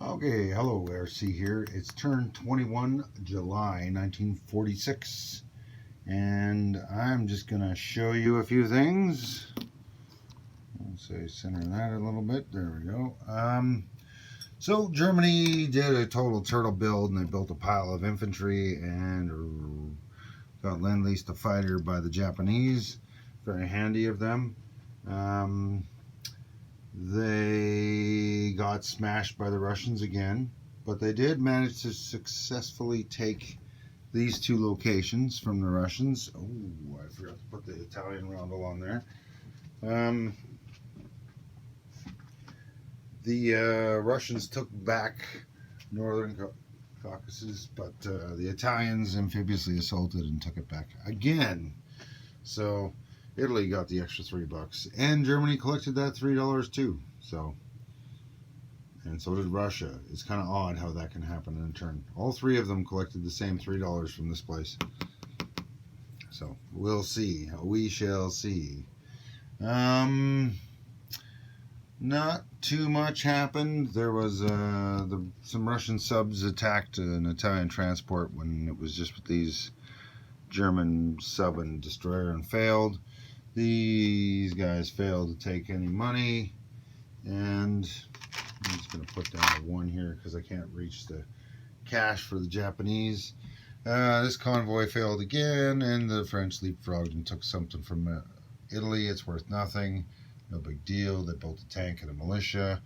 Okay, hello, RC here. It's turned 21 July 1946, and I'm just going to show you a few things. Let's say center that a little bit. There we go. So Germany did a total turtle build, and they built a pile of infantry and got lend-leased a fighter by the Japanese. Very handy of them. They got smashed by the Russians again, but they did manage to successfully take these two locations from the Russians. Oh, I forgot to put the Italian roundel on there. The Russians took back northern Caucasus, but the Italians amphibiously assaulted and took it back again. So Italy got the extra $3, and Germany collected that $3 too. And so did Russia. It's kind of odd how that can happen in turn. All three of them collected the same $3 from this place. So we'll see. We shall see. Not too much happened. There was some Russian subs attacked an Italian transport when it was just with these German sub and destroyer and failed. These guys failed to take any money, and I'm just going to put down a 1 here because I can't reach the cash for the Japanese. This convoy failed again, and the French leapfrogged and took something from Italy. It's worth nothing. No big deal. They built a tank and a militia.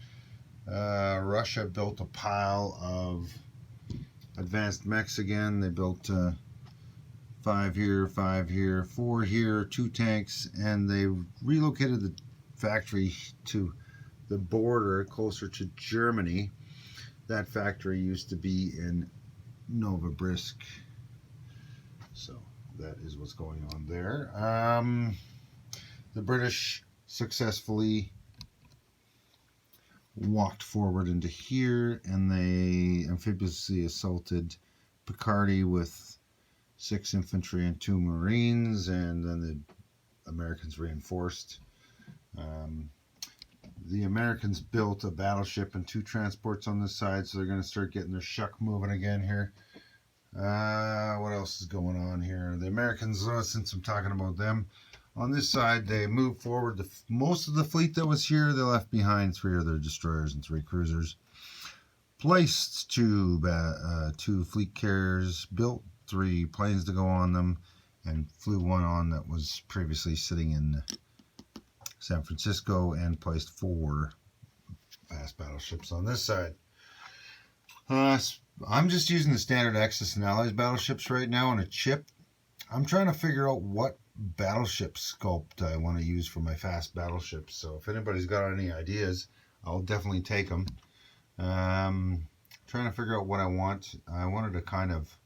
Russia built a pile of advanced mechs again. They built 5 here, 5 here, 4 here, 2 tanks, and they relocated the factory to the border closer to Germany. That factory used to be in Novobrisk. So that is what's going on there. The British successfully walked forward into here, and they amphibiously assaulted Picardy with 6 infantry and 2 marines, and then the Americans reinforced. The Americans built a battleship and 2 transports on this side, so they're going to start getting their shuck moving again here. What else is going on here? The Americans, since I'm talking about them, on this side they moved forward. Most of the fleet that was here, they left behind 3 of their destroyers and 3 cruisers. Placed 2 fleet carriers, built 3 planes to go on them, and flew 1 on that was previously sitting in San Francisco, and placed 4 fast battleships on this side. I'm just using the standard Axis and Allies battleships right now on a chip. I'm trying to figure out what battleship sculpt I want to use for my fast battleships. So if anybody's got any ideas, I'll definitely take them. Trying to figure out what I want. I wanted to kind of,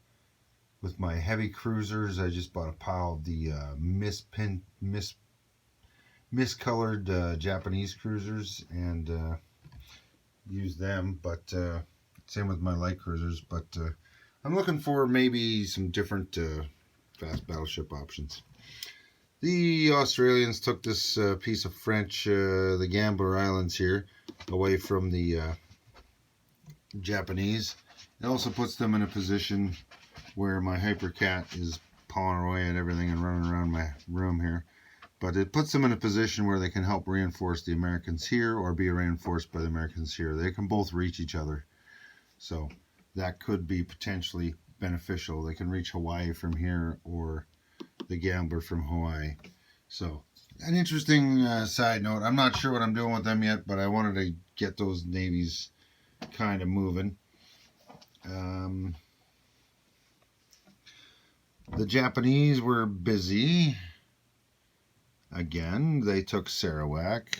with my heavy cruisers, I just bought a pile of the miscolored Japanese cruisers and use them, but same with my light cruisers. But I'm looking for maybe some different fast battleship options. The Australians took this piece of French, the Gambler Islands here, away from the Japanese. It also puts them in a position where my Hypercat is pawing away at everything and running around my room here. But it puts them in a position where they can help reinforce the Americans here or be reinforced by the Americans here. They can both reach each other. So that could be potentially beneficial. They can reach Hawaii from here or the Gambler from Hawaii. So an interesting side note. I'm not sure what I'm doing with them yet, but I wanted to get those navies kind of moving. The Japanese were busy. Again, they took Sarawak,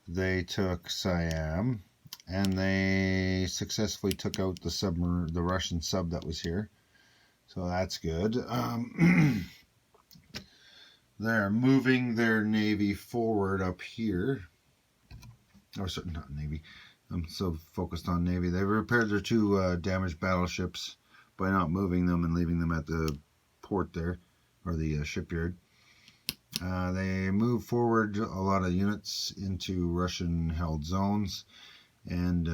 they took Siam, and they successfully took out the Russian sub that was here. So that's good. They're moving their navy forward up here. Or sorry, not navy. I'm so focused on navy. They repaired their 2 damaged battleships by not moving them and leaving them at the port there, or the shipyard. They moved forward a lot of units into Russian-held zones, And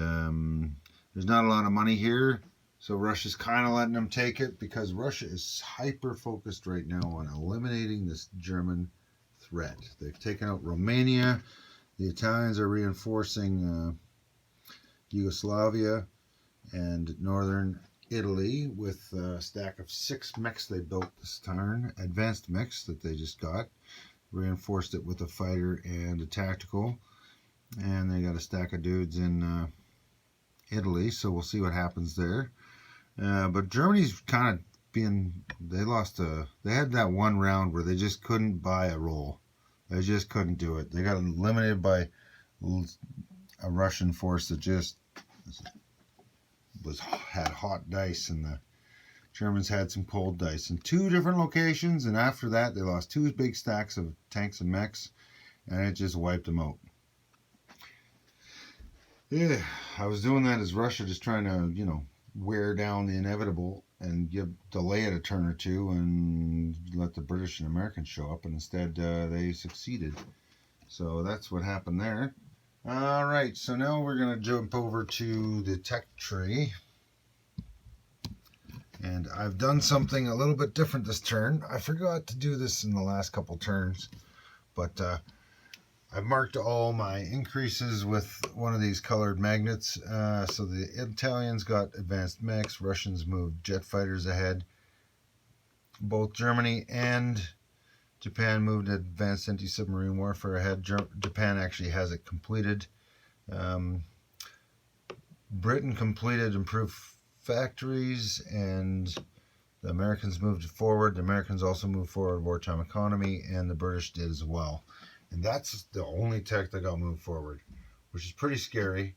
there's not a lot of money here, so Russia's kind of letting them take it because Russia is hyper-focused right now on eliminating this German threat. They've taken out Romania. The Italians are reinforcing Yugoslavia and northern Italy with a stack of 6 mechs they built this turn, advanced mechs that they just got. Reinforced it with a fighter and a tactical, and they got a stack of dudes in Italy, so we'll see what happens there. But Germany's kind of being, they had that one round where they just couldn't buy a roll. They just couldn't do it. They got eliminated by a Russian force that just had hot dice, and the Germans had some cold dice in 2 different locations, and after that they lost 2 big stacks of tanks and mechs, and it just wiped them out. Yeah, I was doing that as Russia just trying to, wear down the inevitable and delay it a turn or two and let the British and Americans show up, and instead they succeeded. So that's what happened there. Alright, so now we're going to jump over to the tech tree. And I've done something a little bit different this turn. I forgot to do this in the last couple turns, but I've marked all my increases with one of these colored magnets. So the Italians got advanced mechs, Russians moved jet fighters ahead. Both Germany and Japan moved advanced anti-submarine warfare ahead. Japan actually has it completed. Britain completed improved factories, and the Americans moved forward. The Americans also moved forward wartime economy, and the British did as well. And that's the only tech that got moved forward, which is pretty scary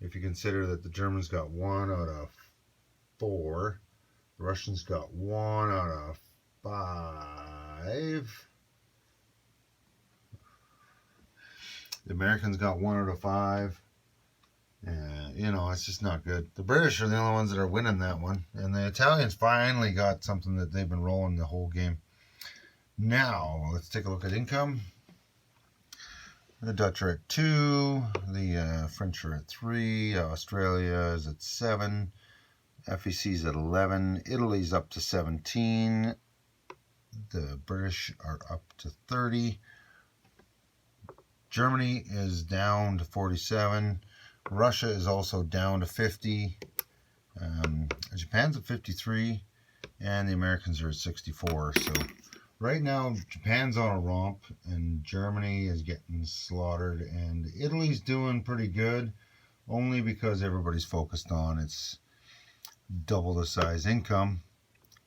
if you consider that the Germans got 1 out of 4, the Russians got 1 out of 5, the Americans got 1 out of 5. It's just not good. The British are the only ones that are winning that one, and the Italians finally got something that they've been rolling the whole game. Now let's take a look at income. The Dutch are at 2, the French are at 3, Australia is at 7, FEC is at 11, Italy's up to 17, the British are up to 30, Germany is down to 47, Russia is also down to 50, Japan's at 53, and the Americans are at 64. So right now, Japan's on a romp, and Germany is getting slaughtered, and Italy's doing pretty good, only because everybody's focused on its double the size income,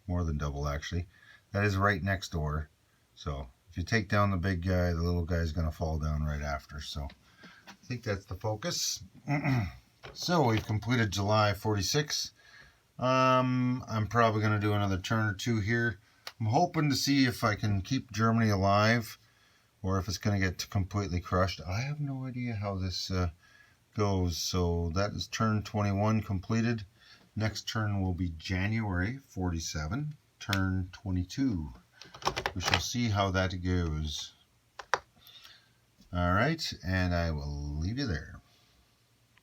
more than double actually. That is right next door. So if you take down the big guy, the little guy's going to fall down right after. So I think that's the focus. So we've completed July 46. I'm probably going to do another turn or two here. I'm hoping to see if I can keep Germany alive or if it's going to get completely crushed. I have no idea how this goes. So that is turn 21 completed. Next turn will be January 47, turn 22. We shall see how that goes. All right, and I will leave you there.